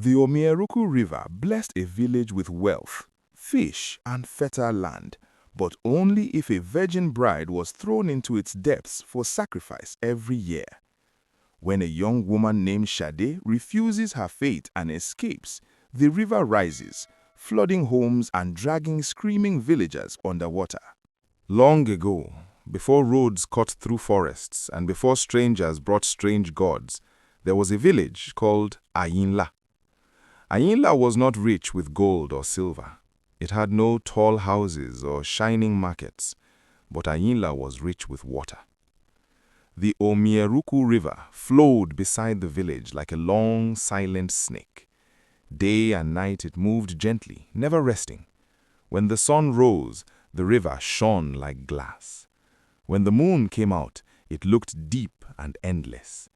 The Omi-Eruku River blessed a village with wealth, fish, and fertile land, but only if a virgin bride was thrown into its depths for sacrifice every year. When a young woman named Sade refuses her fate and escapes, the river rises, flooding homes and dragging screaming villagers underwater. Long ago, before roads cut through forests and before strangers brought strange gods, there was a village called Ayinla. Ayinla was not rich with gold or silver. It had no tall houses or shining markets, but Ayinla was rich with water. The Omi-Eruku River flowed beside the village like a long, silent snake. Day and night it moved gently, never resting. When the sun rose, the river shone like glass. When the moon came out, it looked deep and endless.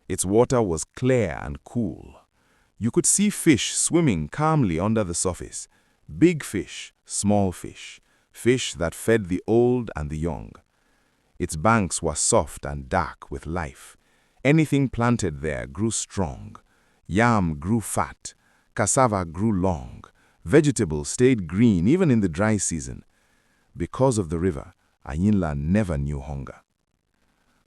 Its water was clear and cool. You could see fish swimming calmly under the surface. Big fish, small fish, fish that fed the old and the young. Its banks were soft and dark with life. Anything planted there grew strong. Yam grew fat. Cassava grew long. Vegetables stayed green even in the dry season. Because of the river, Ayinla never knew hunger.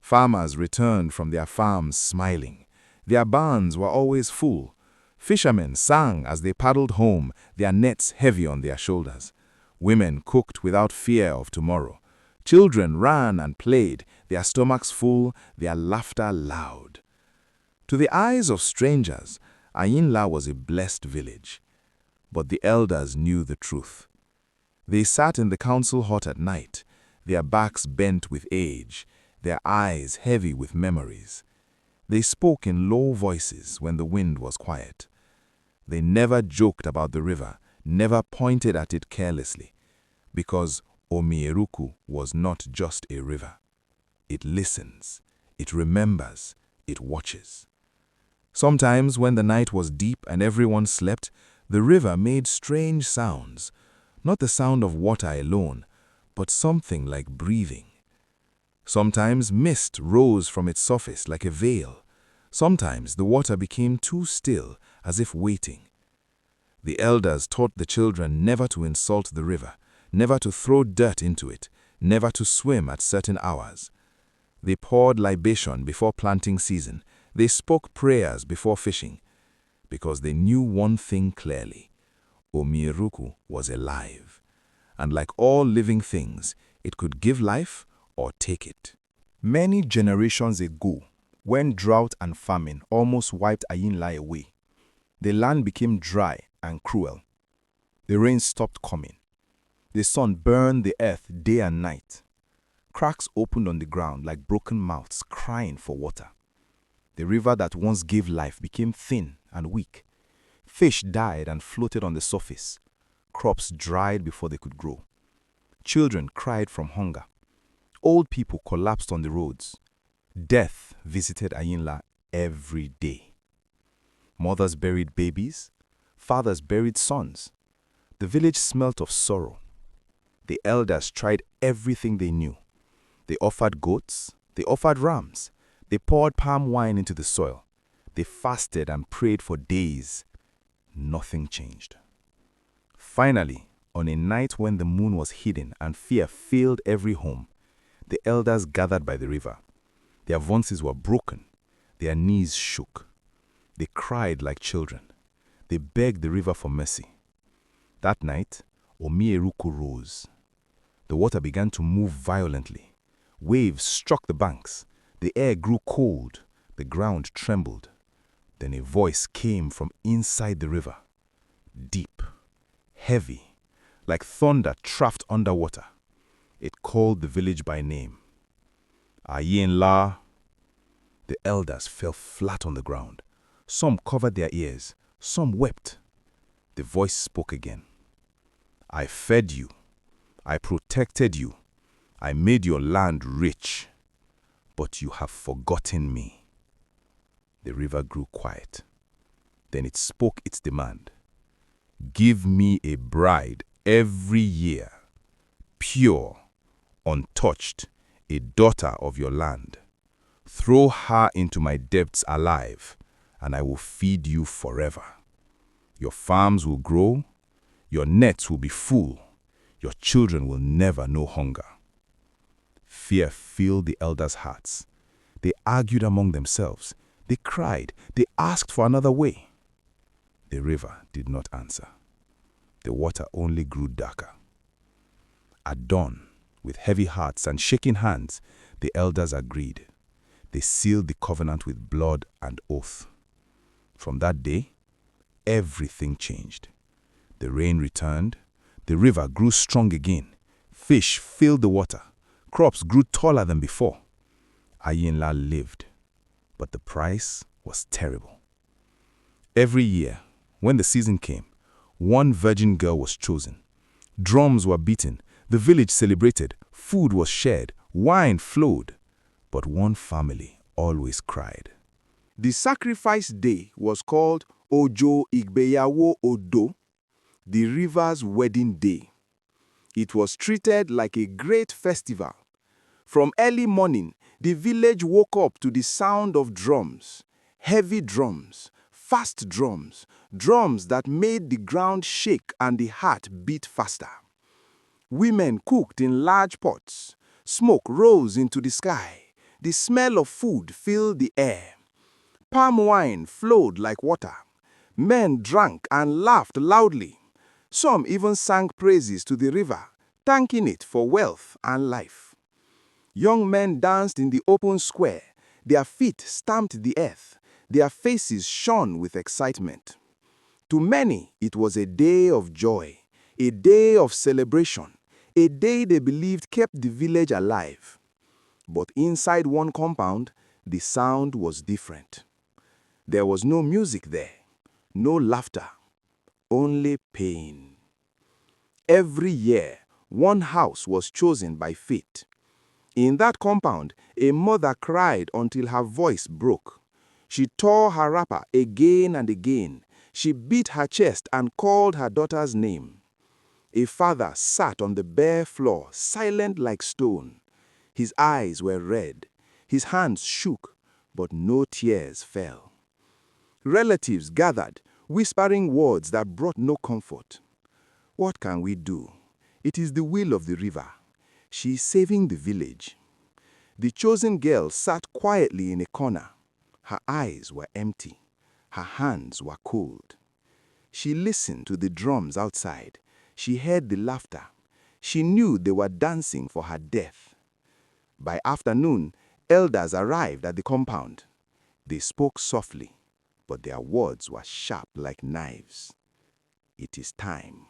Farmers returned from their farms smiling. Their barns were always full. Fishermen sang as they paddled home, their nets heavy on their shoulders. Women cooked without fear of tomorrow. Children ran and played, their stomachs full, their laughter loud. To the eyes of strangers, Ayinla was a blessed village. But the elders knew the truth. They sat in the council hut at night, their backs bent with age, their eyes heavy with memories. They spoke in low voices when the wind was quiet. They never joked about the river, never pointed at it carelessly, because Omi-Eruku was not just a river. It listens, it remembers, it watches. Sometimes when the night was deep and everyone slept, the river made strange sounds, not the sound of water alone, but something like breathing. Sometimes mist rose from its surface like a veil. Sometimes the water became too still, as if waiting. The elders taught the children never to insult the river, never to throw dirt into it, never to swim at certain hours. They poured libation before planting season. They spoke prayers before fishing, because they knew one thing clearly. Omi-Eruku was alive, and like all living things, it could give life or take it. Many generations ago, when drought and famine almost wiped Ayinla away, the land became dry and cruel. The rain stopped coming. The sun burned the earth day and night. Cracks opened on the ground like broken mouths crying for water. The river that once gave life became thin and weak. Fish died and floated on the surface. Crops dried before they could grow. Children cried from hunger. Old people collapsed on the roads. Death visited Ayinla every day. Mothers buried babies. Fathers buried sons. The village smelt of sorrow. The elders tried everything they knew. They offered goats. They offered rams. They poured palm wine into the soil. They fasted and prayed for days. Nothing changed. Finally, on a night when the moon was hidden and fear filled every home, the elders gathered by the river. Their voices were broken. Their knees shook. They cried like children. They begged the river for mercy. That night, Omi-Eruku rose. The water began to move violently. Waves struck the banks. The air grew cold. The ground trembled. Then a voice came from inside the river. Deep, heavy, like thunder trapped underwater. It called the village by name. Ayinla. The elders fell flat on the ground. Some covered their ears. Some wept. The voice spoke again. I fed you. I protected you. I made your land rich. But you have forgotten me. The river grew quiet. Then it spoke its demand. Give me a bride every year, pure, untouched, a daughter of your land. Throw her into my depths alive, and I will feed you forever. Your farms will grow, your nets will be full, your children will never know hunger. Fear filled the elders' hearts. They argued among themselves. They cried. They asked for another way. The river did not answer. The water only grew darker. At dawn, with heavy hearts and shaking hands, the elders agreed. They sealed the covenant with blood and oath. From that day, everything changed. The rain returned. The river grew strong again. Fish filled the water. Crops grew taller than before. Ayinla lived, but the price was terrible. Every year, when the season came, one virgin girl was chosen. Drums were beaten, the village celebrated, food was shared, wine flowed. But one family always cried. The sacrifice day was called Ojo Igbeyawo Odo, the river's wedding day. It was treated like a great festival. From early morning, the village woke up to the sound of drums, heavy drums, fast drums, drums that made the ground shake and the heart beat faster. Women cooked in large pots. Smoke rose into the sky. The smell of food filled the air. Palm wine flowed like water. Men drank and laughed loudly. Some even sang praises to the river, thanking it for wealth and life. Young men danced in the open square. Their feet stamped the earth. Their faces shone with excitement. To many, it was a day of joy, a day of celebration, a day they believed kept the village alive. But inside one compound, the sound was different. There was no music there, no laughter, only pain. Every year, one house was chosen by fate. In that compound, a mother cried until her voice broke. She tore her wrapper again and again. She beat her chest and called her daughter's name. A father sat on the bare floor, silent like stone. His eyes were red. His hands shook, but no tears fell. Relatives gathered, whispering words that brought no comfort. What can we do? It is the will of the river. She is saving the village. The chosen girl sat quietly in a corner. Her eyes were empty. Her hands were cold. She listened to the drums outside. She heard the laughter. She knew they were dancing for her death. By afternoon, elders arrived at the compound. They spoke softly, but their words were sharp like knives. It is time.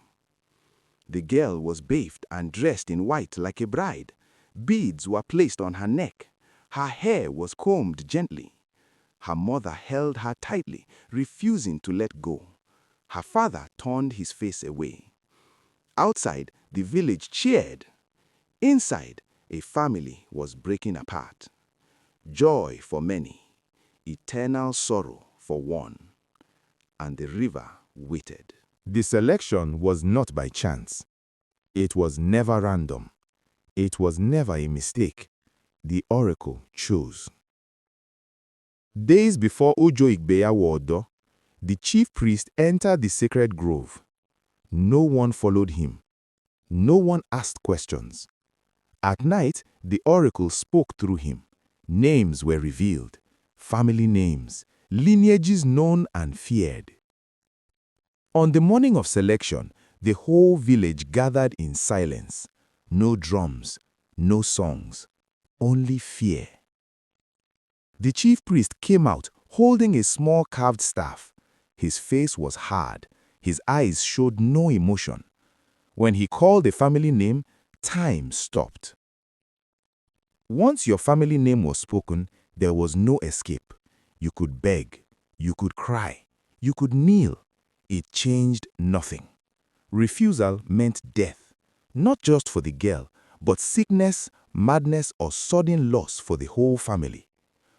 The girl was bathed and dressed in white like a bride. Beads were placed on her neck. Her hair was combed gently. Her mother held her tightly, refusing to let go. Her father turned his face away. Outside, the village cheered. Inside, a family was breaking apart. Joy for many, eternal sorrow for one. And the river waited. The selection was not by chance. It was never random. It was never a mistake. The oracle chose. Days before Ojo Igbeyawo Odo, the chief priest entered the sacred grove. No one followed him. No one asked questions. At night, the oracle spoke through him. Names were revealed, family names, lineages known and feared. On the morning of selection, the whole village gathered in silence. No drums, no songs, only fear. The chief priest came out holding a small carved staff. His face was hard. His eyes showed no emotion. When he called the family name, time stopped. Once your family name was spoken, there was no escape. You could beg, you could cry, you could kneel. It changed nothing. Refusal meant death, not just for the girl, but sickness, madness, or sudden loss for the whole family.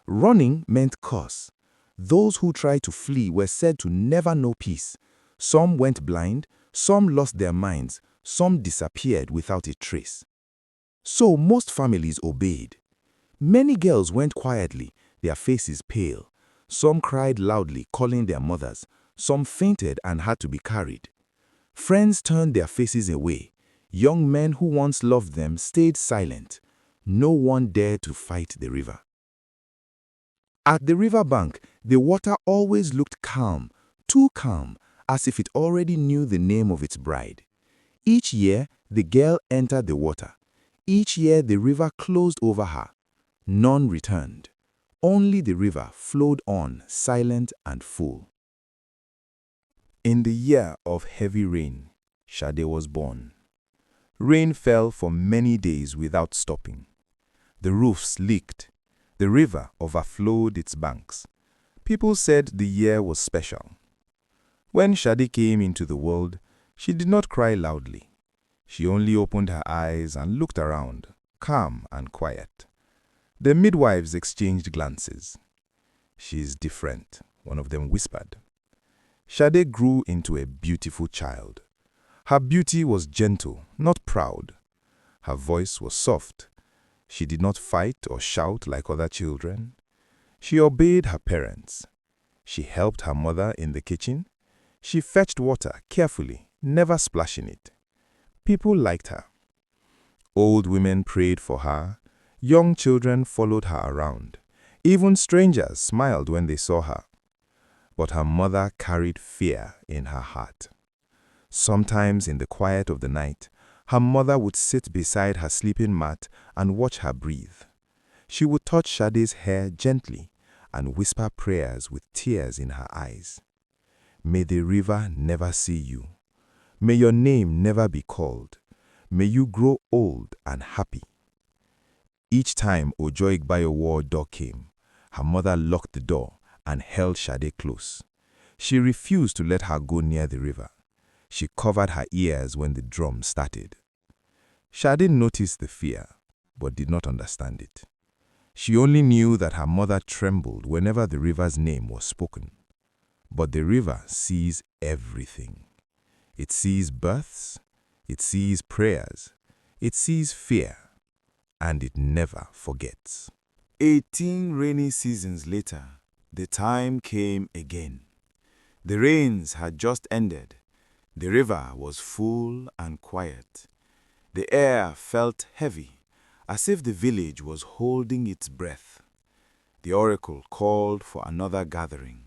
Running meant curse. Those who tried to flee were said to never know peace. Some went blind, some lost their minds, some disappeared without a trace. So most families obeyed. Many girls went quietly, their faces pale. Some cried loudly, calling their mothers. Some fainted and had to be carried. Friends turned their faces away. Young men who once loved them stayed silent. No one dared to fight the river. At the riverbank, the water always looked calm, too calm, as if it already knew the name of its bride. Each year, the girl entered the water. Each year, the river closed over her. None returned. Only the river flowed on, silent and full. In the year of heavy rain, Shade was born. Rain fell for many days without stopping. The roofs leaked. The river overflowed its banks. People said the year was special. When Shade came into the world, she did not cry loudly. She only opened her eyes and looked around, calm and quiet. The midwives exchanged glances. "She is different," one of them whispered. Shade grew into a beautiful child. Her beauty was gentle, not proud. Her voice was soft. She did not fight or shout like other children. She obeyed her parents. She helped her mother in the kitchen. She fetched water carefully, never splashing it. People liked her. Old women prayed for her. Young children followed her around. Even strangers smiled when they saw her. But her mother carried fear in her heart. Sometimes in the quiet of the night, her mother would sit beside her sleeping mat and watch her breathe. She would touch Shade's hair gently and whisper prayers with tears in her eyes. "May the river never see you. May your name never be called. May you grow old and happy." Each time Ojo Igbayowo door came, her mother locked the door and held Shade close. She refused to let her go near the river. She covered her ears when the drum started. Shade noticed the fear, but did not understand it. She only knew that her mother trembled whenever the river's name was spoken. But the river sees everything. It sees births, it sees prayers, it sees fear, and it never forgets. 18 rainy seasons later, the time came again. The rains had just ended. The river was full and quiet. The air felt heavy, as if the village was holding its breath. The oracle called for another gathering.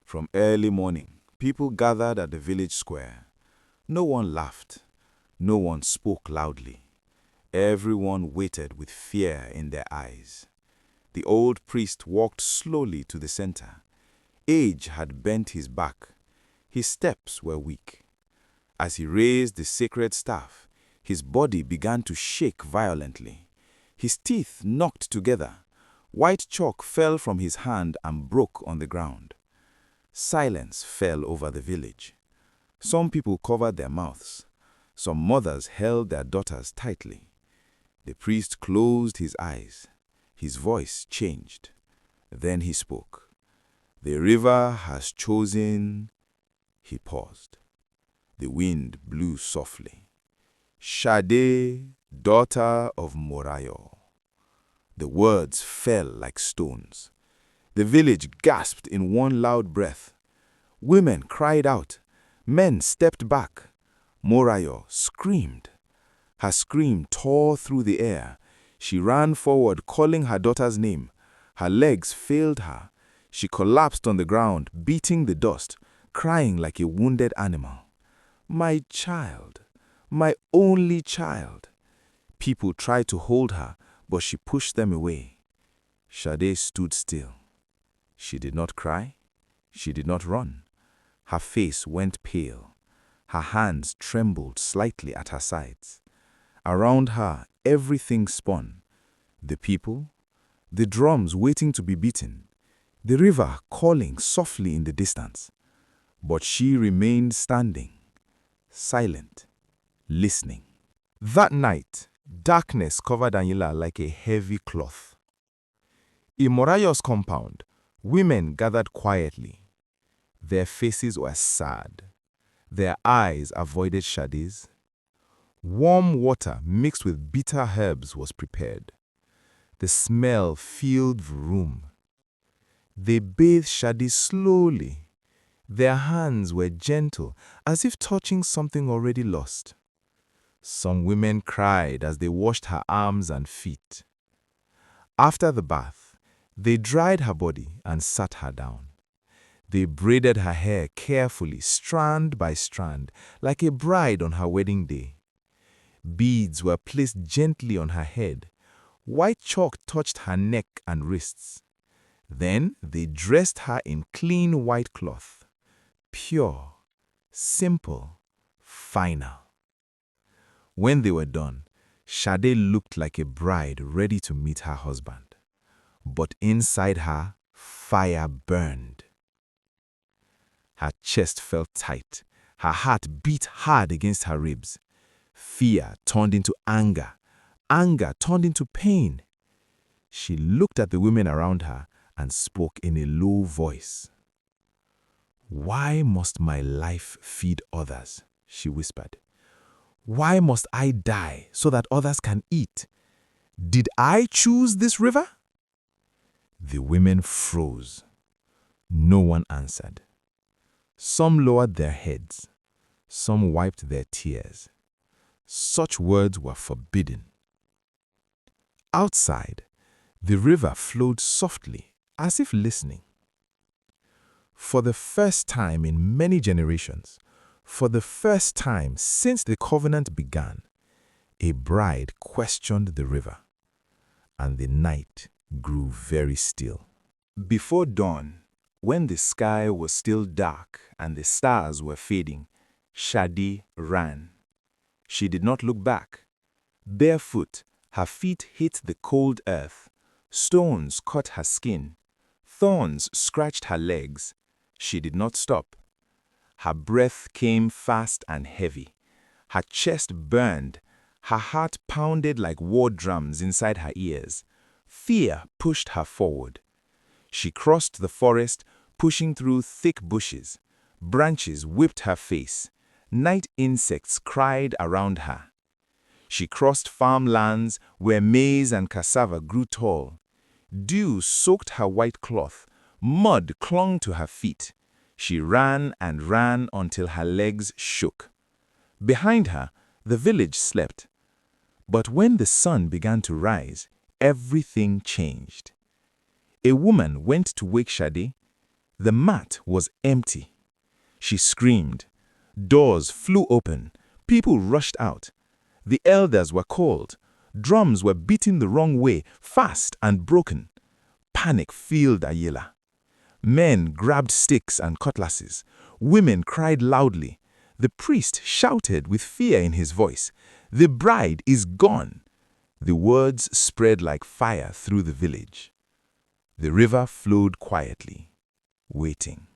From early morning, people gathered at the village square. No one laughed. No one spoke loudly. Everyone waited with fear in their eyes. The old priest walked slowly to the center. Age had bent his back. His steps were weak. As he raised the sacred staff, his body began to shake violently. His teeth knocked together. White chalk fell from his hand and broke on the ground. Silence fell over the village. Some people covered their mouths. Some mothers held their daughters tightly. The priest closed his eyes. His voice changed. Then he spoke. "The river has chosen." He paused. The wind blew softly. "Shade, daughter of Morayo." The words fell like stones. The village gasped in one loud breath. Women cried out. Men stepped back. Morayo screamed. Her scream tore through the air. She ran forward, calling her daughter's name. Her legs failed her. She collapsed on the ground, beating the dust, crying like a wounded animal. "My child, my only child." People tried to hold her, but she pushed them away. Shade stood still. She did not cry. She did not run. Her face went pale. Her hands trembled slightly at her sides. Around her, everything spun. The people, the drums waiting to be beaten, the river calling softly in the distance. But she remained standing, silent, listening. That night, darkness covered Ayinla like a heavy cloth. In Morayo's compound, women gathered quietly. Their faces were sad. Their eyes avoided Shade's. Warm water mixed with bitter herbs was prepared. The smell filled the room. They bathed Shade slowly. Their hands were gentle, as if touching something already lost. Some women cried as they washed her arms and feet. After the bath, they dried her body and sat her down. They braided her hair carefully, strand by strand, like a bride on her wedding day. Beads were placed gently on her head. White chalk touched her neck and wrists. Then they dressed her in clean white cloth. Pure, simple, final. When they were done, Sade looked like a bride ready to meet her husband. But inside her, fire burned. Her chest felt tight. Her heart beat hard against her ribs. Fear turned into anger. Anger turned into pain. She looked at the women around her and spoke in a low voice. "Why must my life feed others?" she whispered. "Why must I die so that others can eat? Did I choose this river?" The women froze. No one answered. Some lowered their heads. Some wiped their tears. Such words were forbidden. Outside, the river flowed softly, as if listening. For the first time in many generations, for the first time since the covenant began, a bride questioned the river, and the night grew very still. Before dawn, when the sky was still dark and the stars were fading, Shadi ran. She did not look back. Barefoot, her feet hit the cold earth. Stones cut her skin. Thorns scratched her legs. She did not stop. Her breath came fast and heavy. Her chest burned. Her heart pounded like war drums inside her ears. Fear pushed her forward. She crossed the forest, pushing through thick bushes. Branches whipped her face. Night insects cried around her. She crossed farmlands where maize and cassava grew tall. Dew soaked her white cloth. Mud clung to her feet. She ran and ran until her legs shook. Behind her, the village slept. But when the sun began to rise, everything changed. A woman went to wake Shadi. The mat was empty. She screamed. Doors flew open. People rushed out. The elders were called. Drums were beaten the wrong way, fast and broken. Panic filled Ayinla. Men grabbed sticks and cutlasses. Women cried loudly. The priest shouted with fear in his voice, "The bride is gone!" The words spread like fire through the village. The river flowed quietly, waiting.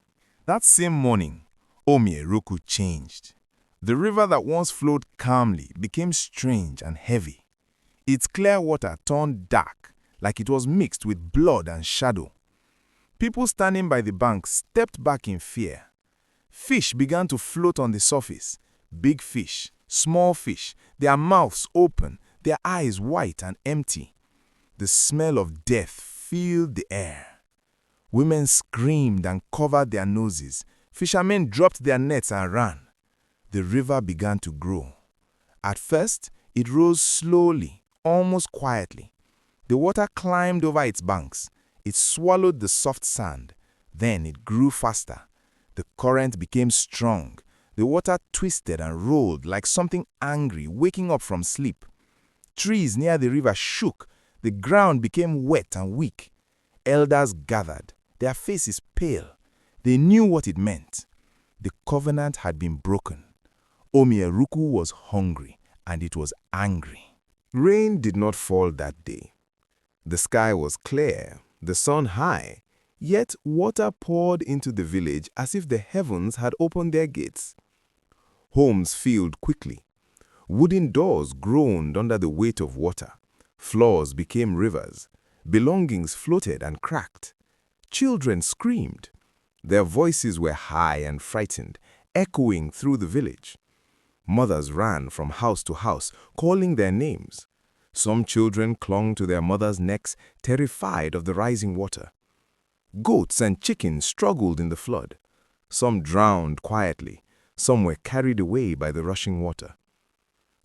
That same morning, Omi-Eruku changed. The river that once flowed calmly became strange and heavy. Its clear water turned dark, like it was mixed with blood and shadow. People standing by the bank stepped back in fear. Fish began to float on the surface. Big fish, small fish, their mouths open, their eyes white and empty. The smell of death filled the air. Women screamed and covered their noses. Fishermen dropped their nets and ran. The river began to grow. At first, it rose slowly, almost quietly. The water climbed over its banks. It swallowed the soft sand. Then it grew faster. The current became strong. The water twisted and rolled like something angry waking up from sleep. Trees near the river shook. The ground became wet and weak. Elders gathered, their faces pale. They knew what it meant. The covenant had been broken. Omi-Eruku was hungry, and it was angry. Rain did not fall that day. The sky was clear, the sun high, yet water poured into the village as if the heavens had opened their gates. Homes filled quickly. Wooden doors groaned under the weight of water. Floors became rivers. Belongings floated and cracked. Children screamed. Their voices were high and frightened, echoing through the village. Mothers ran from house to house, calling their names. Some children clung to their mothers' necks, terrified of the rising water. Goats and chickens struggled in the flood. Some drowned quietly. Some were carried away by the rushing water.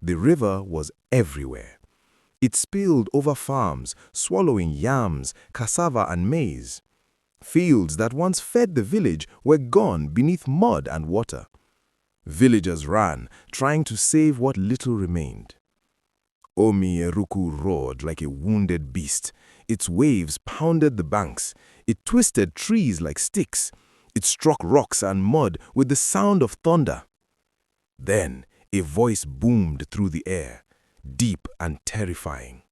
The river was everywhere. It spilled over farms, swallowing yams, cassava and maize. Fields that once fed the village were gone beneath mud and water. Villagers ran, trying to save what little remained. Omi-Eruku roared like a wounded beast. Its waves pounded the banks. It twisted trees like sticks. It struck rocks and mud with the sound of thunder. Then a voice boomed through the air, deep and terrifying.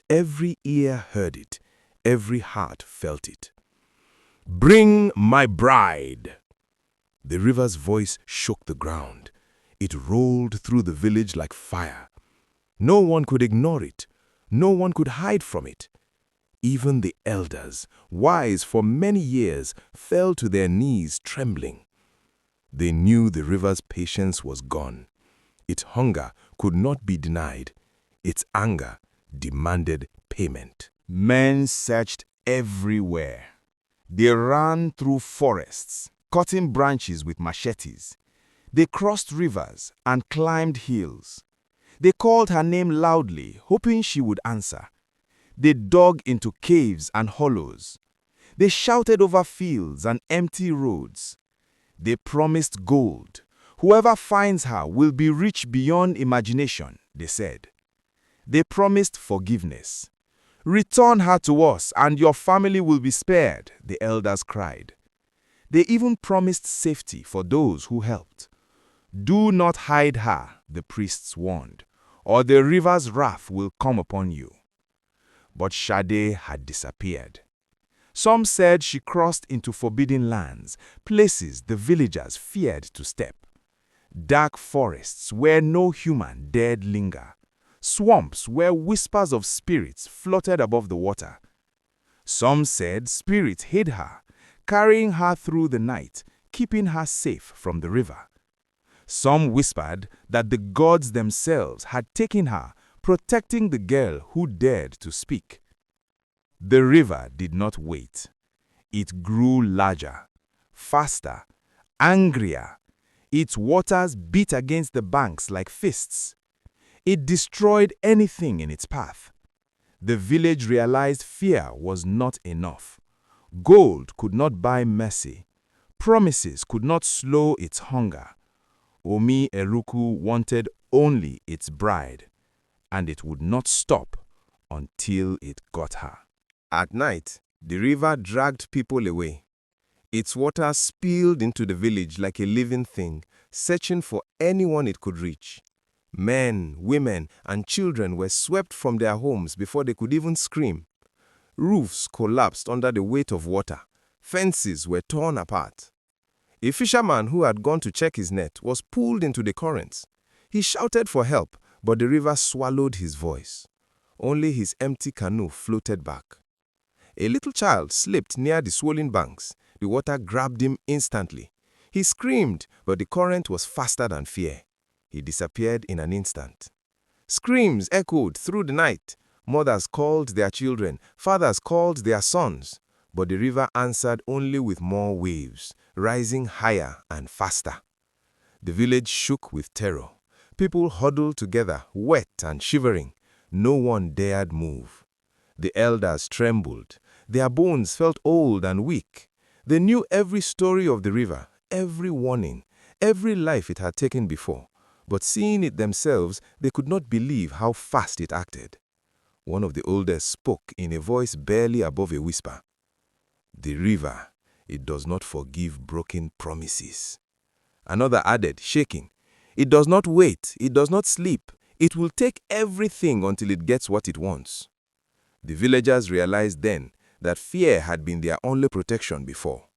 Every ear heard it. Every heart felt it. "Bring my bride!" The river's voice shook the ground. It rolled through the village like fire. No one could ignore it. No one could hide from it. Even the elders, wise for many years, fell to their knees trembling. They knew the river's patience was gone. Its hunger could not be denied. Its anger demanded payment. Men searched everywhere. They ran through forests, cutting branches with machetes. They crossed rivers and climbed hills. They called her name loudly, hoping she would answer. They dug into caves and hollows. They shouted over fields and empty roads. They promised gold. Whoever finds her will be rich beyond imagination, they said. They promised forgiveness. "Return her to us, and your family will be spared," the elders cried. They even promised safety for those who helped. "Do not hide her," the priests warned, "or the river's wrath will come upon you." But Sade had disappeared. Some said she crossed into forbidden lands, places the villagers feared to step. Dark forests where no human dared linger. Swamps where whispers of spirits floated above the water. Some said spirits hid her, carrying her through the night, keeping her safe from the river. Some whispered that the gods themselves had taken her, protecting the girl who dared to speak. The river did not wait. It grew larger, faster, angrier. Its waters beat against the banks like fists. It destroyed anything in its path. The village realized fear was not enough. Gold could not buy mercy. Promises could not slow its hunger. Omi-Eruku wanted only its bride, and it would not stop until it got her. At night, the river dragged people away. Its water spilled into the village like a living thing, searching for anyone it could reach. Men, women, and children were swept from their homes before they could even scream. Roofs collapsed under the weight of water. Fences were torn apart. A fisherman who had gone to check his net was pulled into the currents. He shouted for help, but the river swallowed his voice. Only his empty canoe floated back. A little child slipped near the swollen banks. The water grabbed him instantly. He screamed, but the current was faster than fear. He disappeared in an instant. Screams echoed through the night. Mothers called their children. Fathers called their sons. But the river answered only with more waves, rising higher and faster. The village shook with terror. People huddled together, wet and shivering. No one dared move. The elders trembled. Their bones felt old and weak. They knew every story of the river, every warning, every life it had taken before. But seeing it themselves, they could not believe how fast it acted. One of the oldest spoke in a voice barely above a whisper. "The river, it does not forgive broken promises." Another added, shaking, "It does not wait, it does not sleep. It will take everything until it gets what it wants." The villagers realized then that fear had been their only protection before.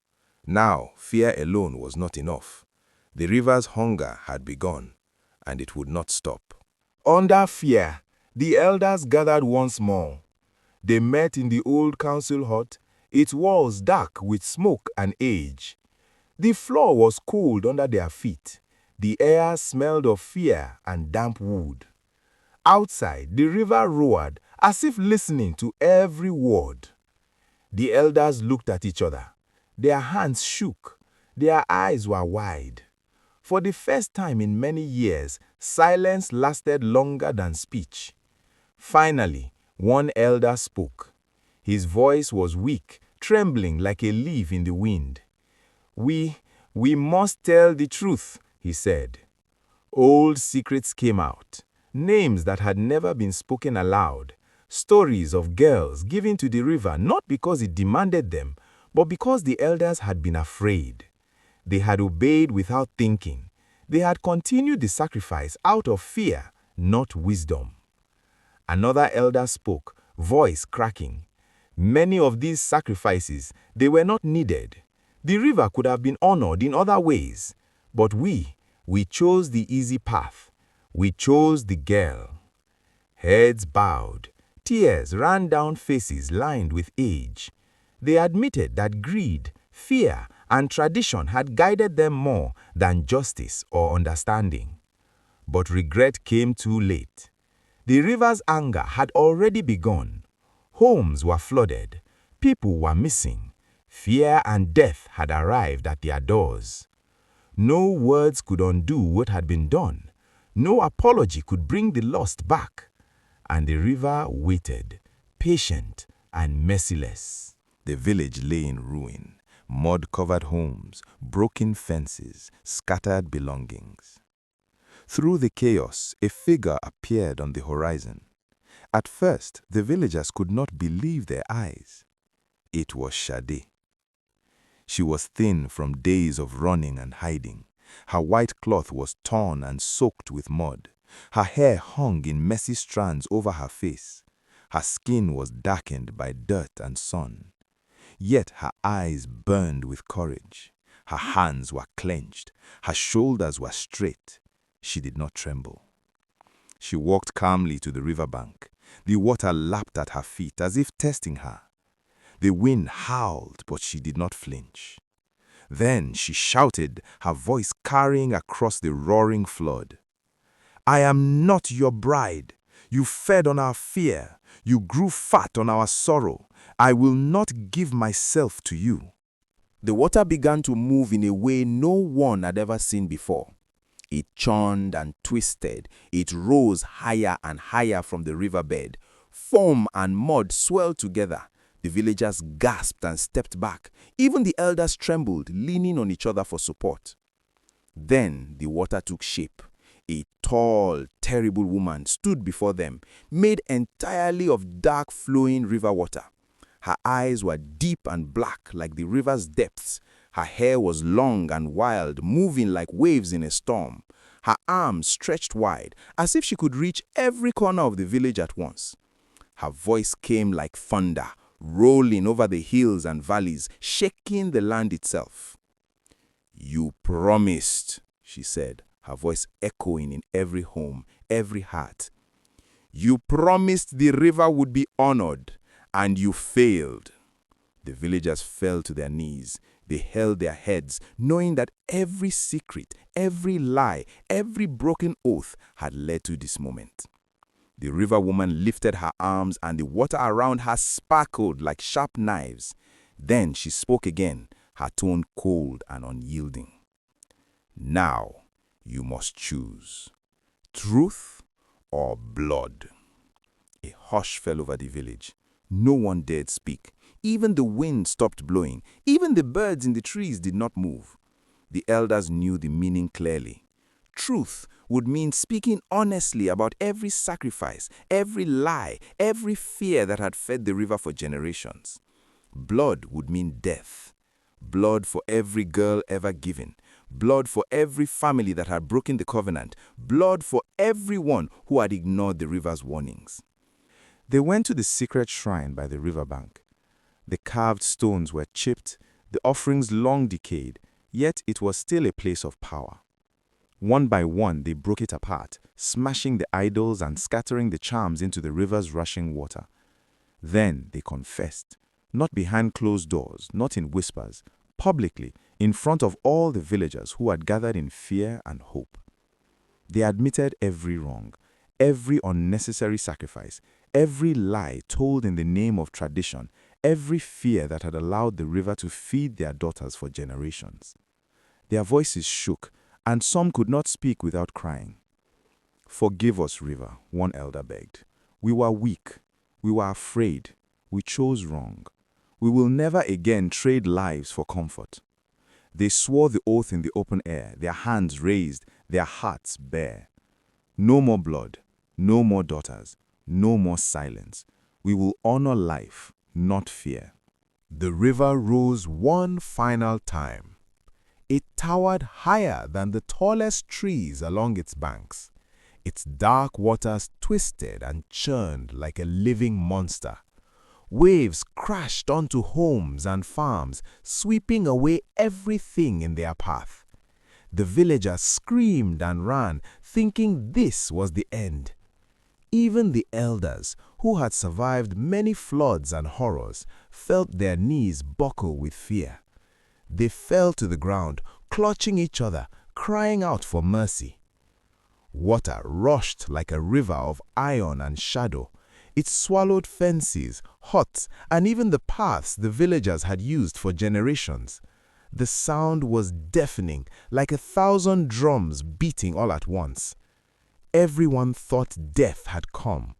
Now, fear alone was not enough. The river's hunger had begun, and it would not stop. Under fear, the elders gathered once more. They met in the old council hut, its walls dark with smoke and age. The floor was cold under their feet. The air smelled of fear and damp wood. Outside, the river roared, as if listening to every word. The elders looked at each other. Their hands shook. Their eyes were wide. For the first time in many years, silence lasted longer than speech. Finally, one elder spoke. His voice was weak, trembling like a leaf in the wind. We must tell the truth," he said. Old secrets came out, names that had never been spoken aloud, stories of girls given to the river not because it demanded them, but because the elders had been afraid. They had obeyed without thinking. They had continued the sacrifice out of fear, not wisdom. Another elder spoke, voice cracking. Many of these sacrifices, they were not needed. The river could have been honored in other ways. But we chose the easy path. We chose the girl. Heads bowed. Tears ran down faces lined with age. They admitted that greed, fear, and tradition had guided them more than justice or understanding. But regret came too late. The river's anger had already begun. Homes were flooded. People were missing. Fear and death had arrived at their doors. No words could undo what had been done. No apology could bring the lost back. And the river waited, patient and merciless. The village lay in ruin. Mud-covered homes, broken fences, scattered belongings. Through the chaos, a figure appeared on the horizon. At first, the villagers could not believe their eyes. It was Shade. She was thin from days of running and hiding. Her white cloth was torn and soaked with mud. Her hair hung in messy strands over her face. Her skin was darkened by dirt and sun. Yet her eyes burned with courage. Her hands were clenched. Her shoulders were straight. She did not tremble. She walked calmly to the riverbank. The water lapped at her feet as if testing her. The wind howled, but she did not flinch. Then she shouted, her voice carrying across the roaring flood. "I am not your bride. You fed on our fear. You grew fat on our sorrow. I will not give myself to you." The water began to move in a way no one had ever seen before. It churned and twisted. It rose higher and higher from the riverbed. Foam and mud swirled together. The villagers gasped and stepped back. Even the elders trembled, leaning on each other for support. Then the water took shape. A tall, terrible woman stood before them, made entirely of dark, flowing river water. Her eyes were deep and black like the river's depths. Her hair was long and wild, moving like waves in a storm. Her arms stretched wide, as if she could reach every corner of the village at once. Her voice came like thunder, rolling over the hills and valleys, shaking the land itself. "You promised," she said, her voice echoing in every home, every heart. "You promised the river would be honored, and you failed." The villagers fell to their knees. They held their heads, knowing that every secret, every lie, every broken oath had led to this moment. The river woman lifted her arms, and the water around her sparkled like sharp knives. Then she spoke again, her tone cold and unyielding. "Now you must choose. Truth or blood." A hush fell over the village. No one dared speak. Even the wind stopped blowing. Even the birds in the trees did not move. The elders knew the meaning clearly. Truth would mean speaking honestly about every sacrifice, every lie, every fear that had fed the river for generations. Blood would mean death. Blood for every girl ever given. Blood for every family that had broken the covenant. Blood for everyone who had ignored the river's warnings. They went to the secret shrine by the riverbank. The carved stones were chipped, the offerings long decayed, yet it was still a place of power. One by one, they broke it apart, smashing the idols and scattering the charms into the river's rushing water. Then they confessed, not behind closed doors, not in whispers, publicly, in front of all the villagers who had gathered in fear and hope. They admitted every wrong, every unnecessary sacrifice, every lie told in the name of tradition, every fear that had allowed the river to feed their daughters for generations. Their voices shook, and some could not speak without crying. "Forgive us, river," one elder begged. "We were weak. We were afraid. We chose wrong. We will never again trade lives for comfort." They swore the oath in the open air, their hands raised, their hearts bare. "No more blood, no more daughters, no more silence. We will honor life, not fear." The river rose one final time. It towered higher than the tallest trees along its banks. Its dark waters twisted and churned like a living monster. Waves crashed onto homes and farms, sweeping away everything in their path. The villagers screamed and ran, thinking this was the end. Even the elders, who had survived many floods and horrors, felt their knees buckle with fear. They fell to the ground, clutching each other, crying out for mercy. Water rushed like a river of iron and shadow. It swallowed fences, huts, and even the paths the villagers had used for generations. The sound was deafening, like 1,000 drums beating all at once. Everyone thought death had come.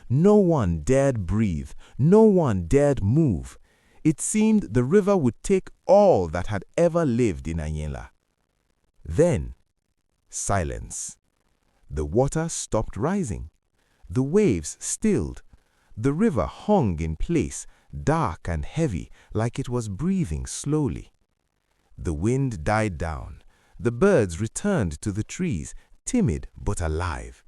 No one dared breathe, no one dared move. It seemed the river would take all that had ever lived in Ayinla. Then, silence. The water stopped rising. The waves stilled. The river hung in place, dark and heavy, like it was breathing slowly. The wind died down. The birds returned to the trees, timid but alive.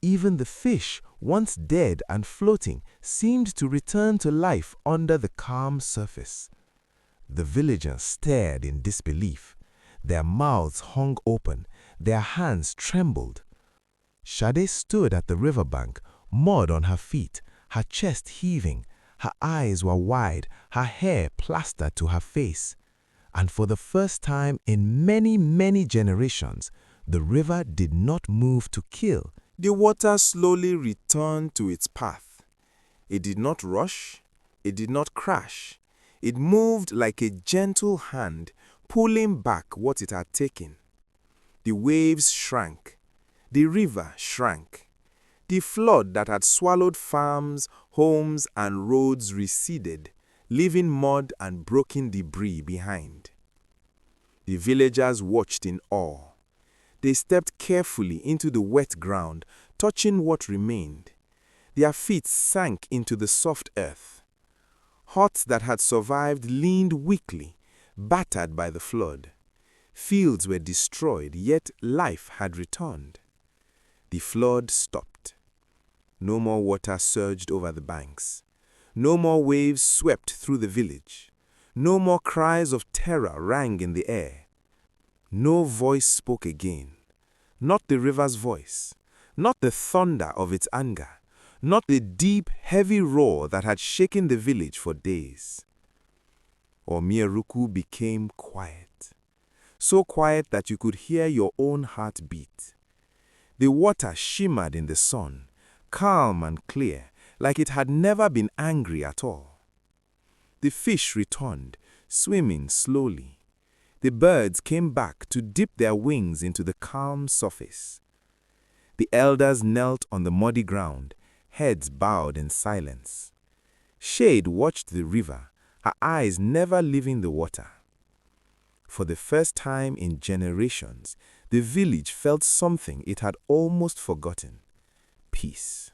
Even the fish, once dead and floating, seemed to return to life under the calm surface. The villagers stared in disbelief. Their mouths hung open. Their hands trembled. Shade stood at the riverbank, mud on her feet, her chest heaving. Her eyes were wide, her hair plastered to her face. And for the first time in many, many generations, the river did not move to kill. The water slowly returned to its path. It did not rush. It did not crash. It moved like a gentle hand, pulling back what it had taken. The waves shrank. The river shrank. The flood that had swallowed farms, homes, and roads receded, leaving mud and broken debris behind. The villagers watched in awe. They stepped carefully into the wet ground, touching what remained. Their feet sank into the soft earth. Huts that had survived leaned weakly, battered by the flood. Fields were destroyed, yet life had returned. The flood stopped. No more water surged over the banks. No more waves swept through the village. No more cries of terror rang in the air. No voice spoke again. Not the river's voice. Not the thunder of its anger. Not the deep, heavy roar that had shaken the village for days. Omi-Eruku became quiet. So quiet that you could hear your own heart beat. The water shimmered in the sun, calm and clear, like it had never been angry at all. The fish returned, swimming slowly. The birds came back to dip their wings into the calm surface. The elders knelt on the muddy ground, heads bowed in silence. Shade watched the river, her eyes never leaving the water. For the first time in generations, the village felt something it had almost forgotten: peace.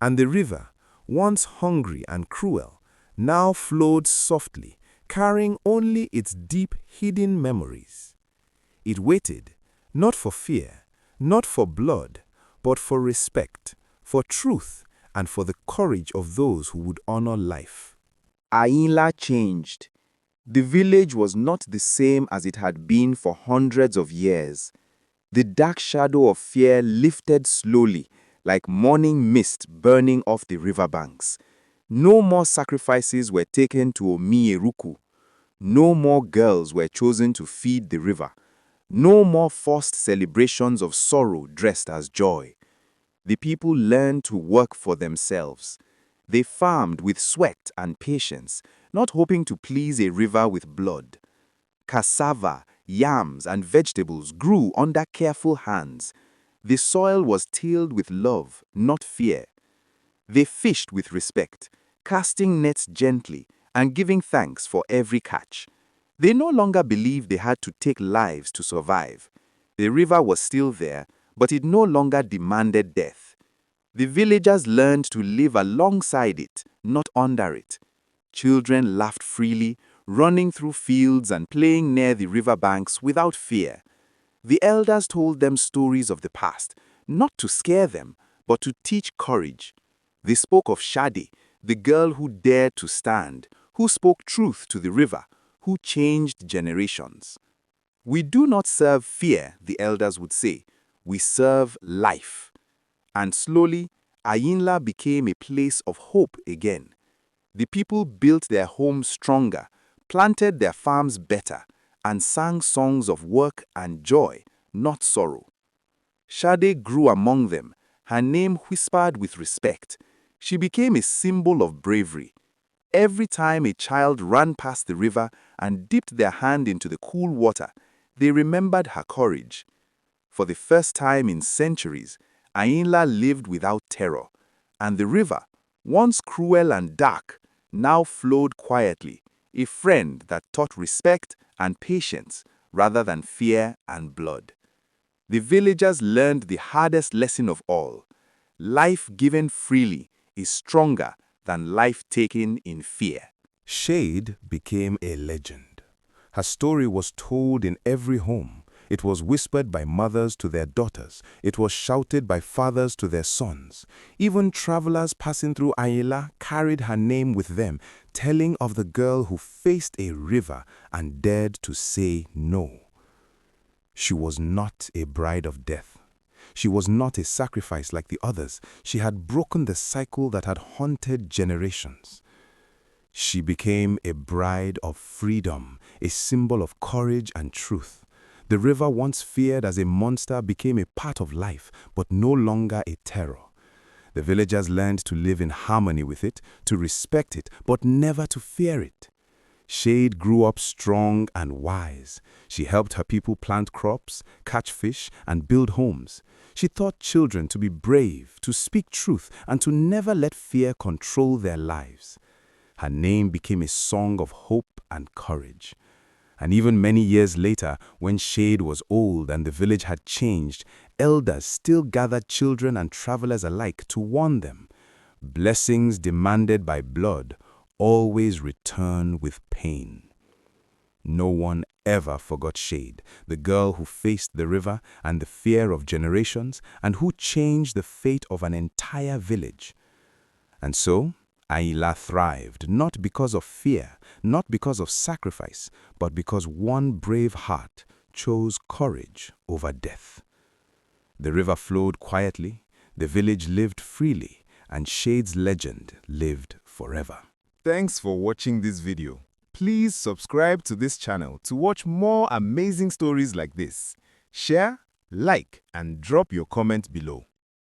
And the river, once hungry and cruel, now flowed softly, carrying only its deep, hidden memories. It waited, not for fear, not for blood, but for respect, for truth, and for the courage of those who would honor life. Ayinla changed. The village was not the same as it had been for hundreds of years. The dark shadow of fear lifted slowly, like morning mist burning off the riverbanks. No more sacrifices were taken to Omi-Eruku. No more girls were chosen to feed the river. No more forced celebrations of sorrow dressed as joy. The people learned to work for themselves. They farmed with sweat and patience, not hoping to please a river with blood. Cassava, yams, and vegetables grew under careful hands. The soil was tilled with love, not fear. They fished with respect, casting nets gently and giving thanks for every catch. They no longer believed they had to take lives to survive. The river was still there, but it no longer demanded death. The villagers learned to live alongside it, not under it. Children laughed freely, running through fields and playing near the riverbanks without fear. The elders told them stories of the past, not to scare them, but to teach courage. They spoke of Shade, the girl who dared to stand, who spoke truth to the river, who changed generations. We do not serve fear, the elders would say. We serve life. And slowly, Ayinla became a place of hope again. The people built their homes stronger, planted their farms better, and sang songs of work and joy, not sorrow. Shade grew among them, her name whispered with respect. She became a symbol of bravery. Every time a child ran past the river and dipped their hand into the cool water, they remembered her courage. For the first time in centuries, Ayinla lived without terror, and the river, once cruel and dark, now flowed quietly, a friend that taught respect and patience rather than fear and blood. The villagers learned the hardest lesson of all. Life given freely is stronger than life taken in fear. Shade became a legend. Her story was told in every home. It was whispered by mothers to their daughters. It was shouted by fathers to their sons. Even travelers passing through Ayinla carried her name with them, telling of the girl who faced a river and dared to say no. She was not a bride of death. She was not a sacrifice like the others. She had broken the cycle that had haunted generations. She became a bride of freedom, a symbol of courage and truth. The river once feared as a monster became a part of life, but no longer a terror. The villagers learned to live in harmony with it, to respect it, but never to fear it. Shade grew up strong and wise. She helped her people plant crops, catch fish, and build homes. She taught children to be brave, to speak truth, and to never let fear control their lives. Her name became a song of hope and courage. And even many years later, when Shade was old and the village had changed, elders still gathered children and travelers alike to warn them. Blessings demanded by blood always return with pain. No one ever forgot Shade, the girl who faced the river and the fear of generations and who changed the fate of an entire village. And so, Ayinla thrived, not because of fear, not because of sacrifice, but because one brave heart chose courage over death. The river flowed quietly, the village lived freely, and Shade's legend lived forever. Thanks for watching this video. Please subscribe to this channel to watch more amazing stories like this. Share, like, and drop your comment below.